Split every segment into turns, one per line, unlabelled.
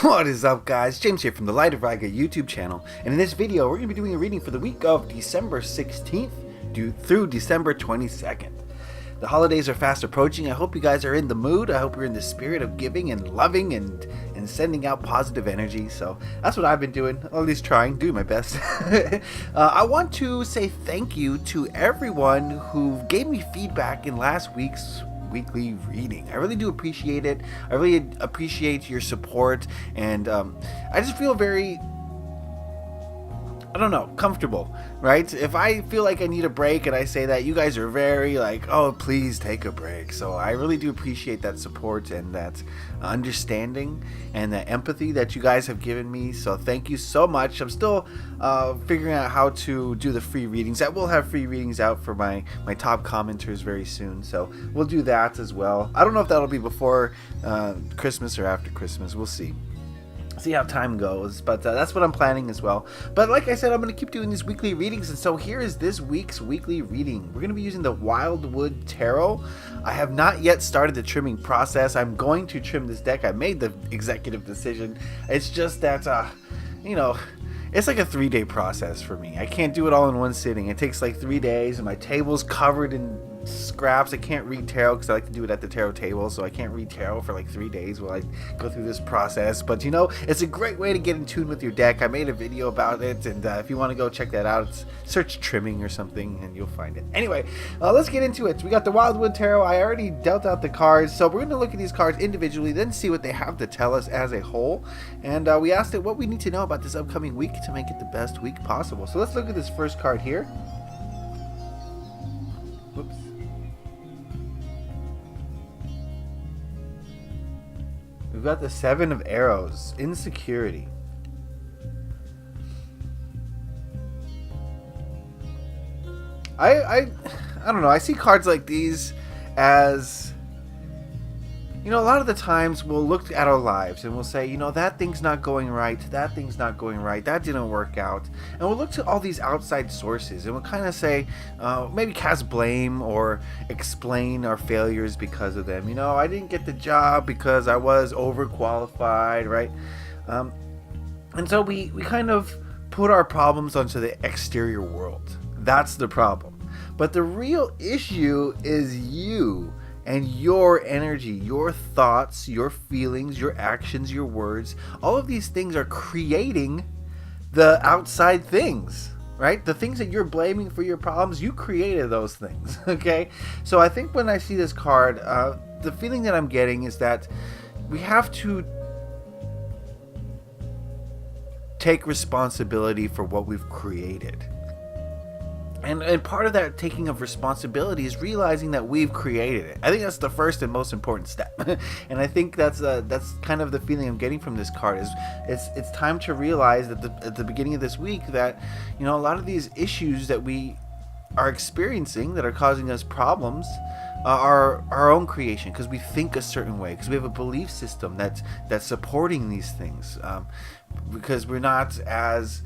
What is up, guys? James here from the Light of Raga YouTube channel, and in this video we're going to be doing a reading for the week of December 16th through December 22nd. The holidays are fast approaching. I hope you guys are in the mood. I hope you're in the spirit of giving and loving and sending out positive energy. So that's what I've been doing, at least trying, doing my best. I want to say thank you to everyone who gave me feedback in last week's weekly reading. I really do appreciate it. I really appreciate your support, and I just feel very, I don't know, comfortable, right? If I feel like I need a break and I say that, you guys are very like, oh, please take a break. So I really do appreciate that support and that understanding and that empathy that you guys have given me. So thank you so much. I'm still figuring out how to do the free readings. I will have free readings out for my top commenters very soon. So we'll do that as well. I don't know if that'll be before Christmas or after Christmas. We'll see how time goes, but that's what I'm planning as well. But like I said, I'm going to keep doing these weekly readings, and so here is this week's weekly reading. We're going to be using the Wildwood Tarot. I have not yet started the trimming process. I'm going to trim this deck. I made the executive decision. It's just that you know, it's like a 3-day process for me. I can't do it all in one sitting. It takes like 3 days, and my table's covered in scraps. I can't read tarot because I like to do it at the tarot table, so I can't read tarot for like 3 days while I go through this process. But you know, it's a great way to get in tune with your deck. I made a video about it, and if you want to go check that out, search trimming or something and you'll find it. Anyway, let's get into it. We got the Wildwood Tarot. I already dealt out the cards, so we're going to look at these cards individually, then see what they have to tell us as a whole. And we asked it what we need to know about this upcoming week to make it the best week possible. So let's look at this first card here. Whoops. We've got the Seven of Arrows, insecurity. I don't know. I see cards like these as, you know, a lot of the times we'll look at our lives and we'll say, you know, that thing's not going right, that thing's not going right, that didn't work out. And we'll look to all these outside sources and we'll kind of say, maybe cast blame or explain our failures because of them. You know, I didn't get the job because I was overqualified, right? And so we kind of put our problems onto the exterior world. That's the problem. But the real issue is you and your energy, your thoughts, your feelings, your actions, your words. All of these things are creating the outside things, right? The things that you're blaming for your problems, you created those things, okay? So I think when I see this card, the feeling that I'm getting is that we have to take responsibility for what we've created. And part of that taking of responsibility is realizing that we've created it. I think that's the first and most important step. And I think that's kind of the feeling I'm getting from this card. Is it's time to realize that at the beginning of this week that, you know, a lot of these issues that we are experiencing that are causing us problems are our own creation, because we think a certain way, because we have a belief system that's supporting these things, because we're not as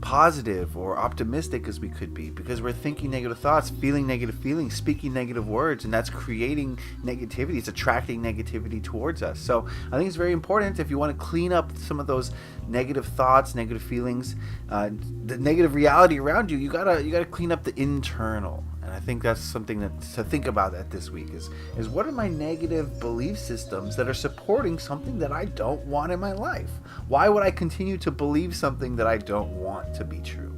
positive or optimistic as we could be, because we're thinking negative thoughts, feeling negative feelings, speaking negative words, and that's creating negativity. It's attracting negativity towards us. So I think it's very important, if you want to clean up some of those negative thoughts, negative feelings, the negative reality around you, you gotta clean up the internal. And I think that's something that to think about that this week is what are my negative belief systems that are supporting something that I don't want in my life? Why would I continue to believe something that I don't want to be true?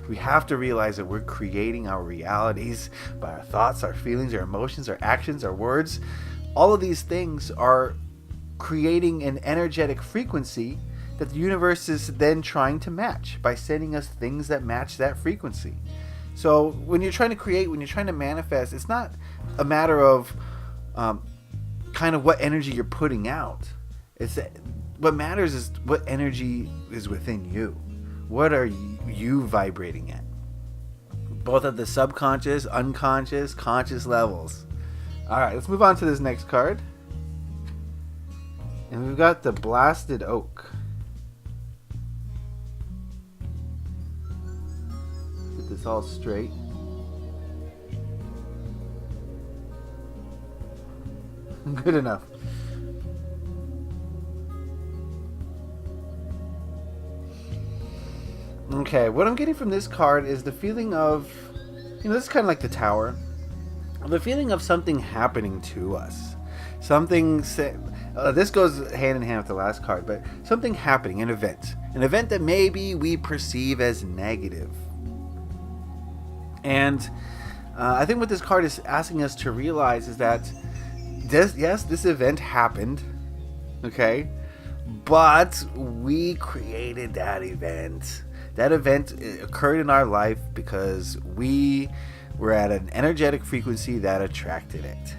We have to realize that we're creating our realities by our thoughts, our feelings, our emotions, our actions, our words. All of these things are creating an energetic frequency that the universe is then trying to match by sending us things that match that frequency. So when you're trying to create, when you're trying to manifest, it's not a matter of kind of what energy you're putting out. It's what matters is what energy is within you. What are you vibrating at? Both at the subconscious, unconscious, conscious levels. All right, let's move on to this next card. And we've got the Blasted Oak. Get this all straight. Good enough. Okay, what I'm getting from this card is the feeling of, this is kind of like the Tower. The feeling of something happening to us. This goes hand in hand with the last card, but something happening, an event that maybe we perceive as negative. And I think what this card is asking us to realize is that this event happened, okay, but we created that event. That event occurred in our life because we were at an energetic frequency that attracted it.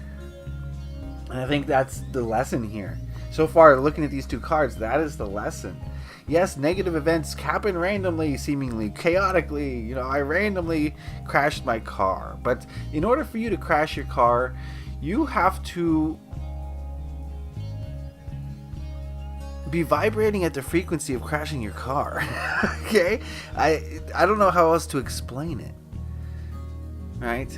And I think that's the lesson here. So far, looking at these two cards, that is the lesson. Yes, negative events happen randomly, seemingly chaotically. I randomly crashed my car. But in order for you to crash your car, you have to be vibrating at the frequency of crashing your car. Okay? I don't know how else to explain it. Right?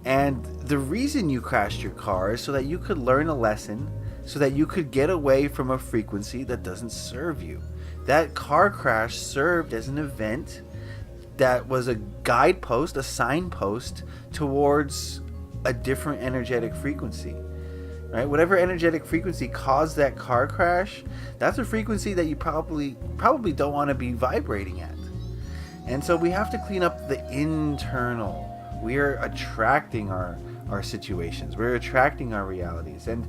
And the reason you crashed your car is so that you could learn a lesson, so that you could get away from a frequency that doesn't serve you. That car crash served as an event that was a guidepost, a signpost towards a different energetic frequency. Right? Whatever energetic frequency caused that car crash, that's a frequency that you probably don't want to be vibrating at. And so we have to clean up the internal. We are attracting our situations. We're attracting our realities. And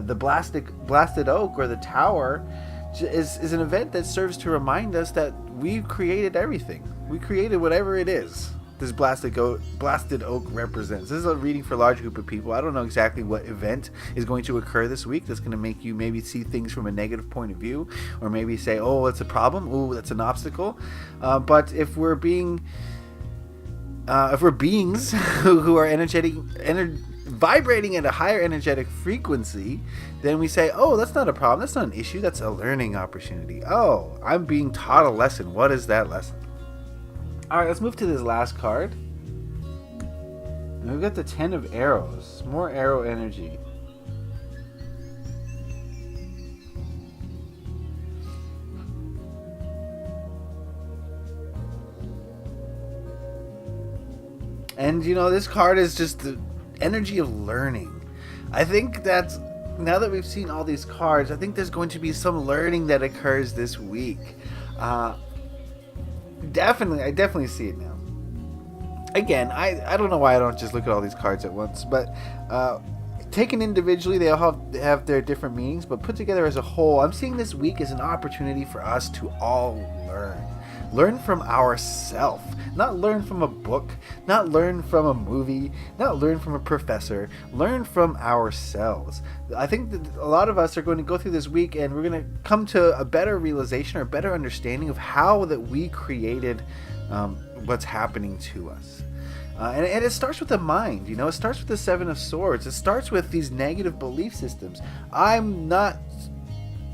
the blasted oak, or the Tower, is an event that serves to remind us that we've created everything. We created whatever it is this blasted oak represents. This is a reading for a large group of people. I don't know exactly what event is going to occur this week that's going to make you maybe see things from a negative point of view, or maybe say, oh, it's a problem, oh, that's an obstacle. But if we're beings who are vibrating at a higher energetic frequency, then we say, oh, that's not a problem, that's not an issue, that's a learning opportunity. Oh, I'm being taught a lesson. What is that lesson? All right, let's move to this last card. And we've got the 10 of Arrows. More arrow energy. And this card is just the energy of learning. I think that's, now that we've seen all these cards, I think there's going to be some learning that occurs this week. I definitely see it now. Again, I don't know why I don't just look at all these cards at once, but taken individually, they all have their different meanings, but put together as a whole, I'm seeing this week as an opportunity for us to all learn. Learn from ourselves. Not learn from a book, not learn from a movie, not learn from a professor. Learn from ourselves. I think that a lot of us are going to go through this week and we're going to come to a better realization or a better understanding of how that we created what's happening to us. And it starts with the mind, it starts with the Seven of Swords. It starts with these negative belief systems. I'm not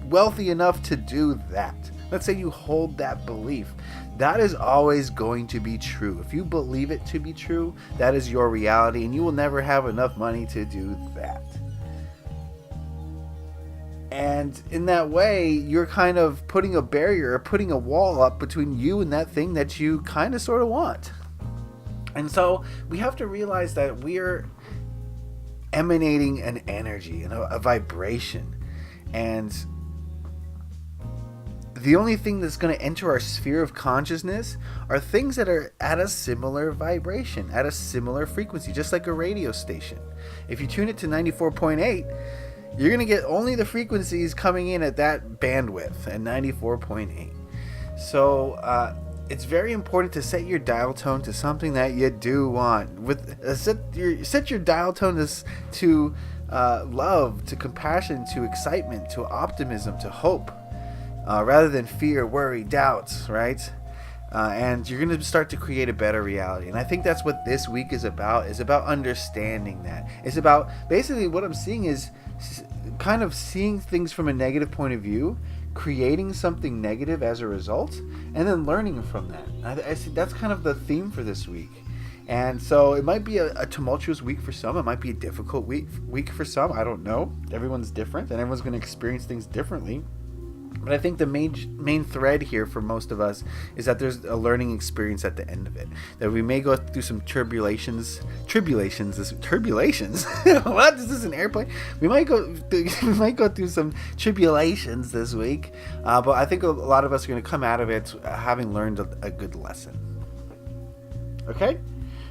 wealthy enough to do that. Let's say you hold that belief. That is always going to be true. If you believe it to be true, that is your reality, and you will never have enough money to do that. And in that way, you're kind of putting a barrier or putting a wall up between you and that thing that you kind of sort of want. And so we have to realize that we're emanating an energy and a vibration. And the only thing that's going to enter our sphere of consciousness are things that are at a similar vibration, at a similar frequency, just like a radio station. If you tune it to 94.8, you're going to get only the frequencies coming in at that bandwidth at 94.8. So it's very important to set your dial tone to something that you do want. Set your dial tone to love, to compassion, to excitement, to optimism, to hope. Rather than fear, worry, doubts, right? And you're going to start to create a better reality. And I think that's what this week is about understanding that. It's about, basically what I'm seeing is kind of seeing things from a negative point of view, creating something negative as a result, and then learning from that. I see that's kind of the theme for this week. And so it might be a tumultuous week for some. It might be a difficult week for some. I don't know. Everyone's different, and everyone's going to experience things differently. But I think the main thread here for most of us is that there's a learning experience at the end of it. That we may go through some tribulations. What? Is this an airplane? We might go through some tribulations this week. But I think a lot of us are going to come out of it having learned a good lesson. Okay?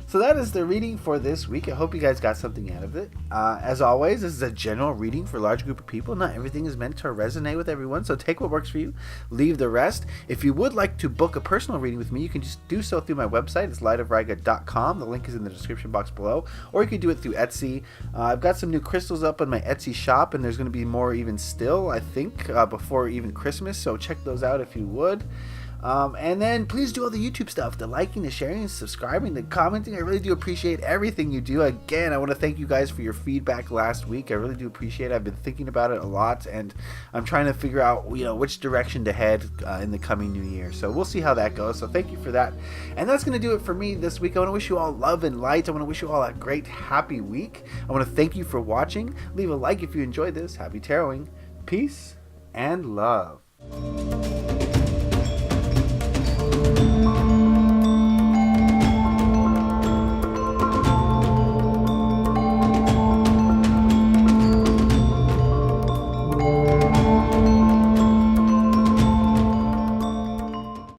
So that is the reading for this week. I hope you guys got something out of it. As always, this is a general reading for a large group of people. Not everything is meant to resonate with everyone, so take what works for you, leave the rest. If you would like to book a personal reading with me, you can just do so through my website. It's lightofriga.com. The link is in the description box below. Or you can do it through Etsy. I've got some new crystals up on my Etsy shop, and there's going to be more even still, I think, before even Christmas. So check those out if you would. And then please do all the YouTube stuff, the liking, the sharing, the subscribing, the commenting. I really do appreciate everything you do. Again, I want to thank you guys for your feedback last week. I really do appreciate it. I've been thinking about it a lot, and I'm trying to figure out, which direction to head in the coming new year. So we'll see how that goes. So thank you for that. And that's going to do it for me this week. I want to wish you all love and light. I want to wish you all a great, happy week. I want to thank you for watching. Leave a like if you enjoyed this. Happy taroting. Peace and love.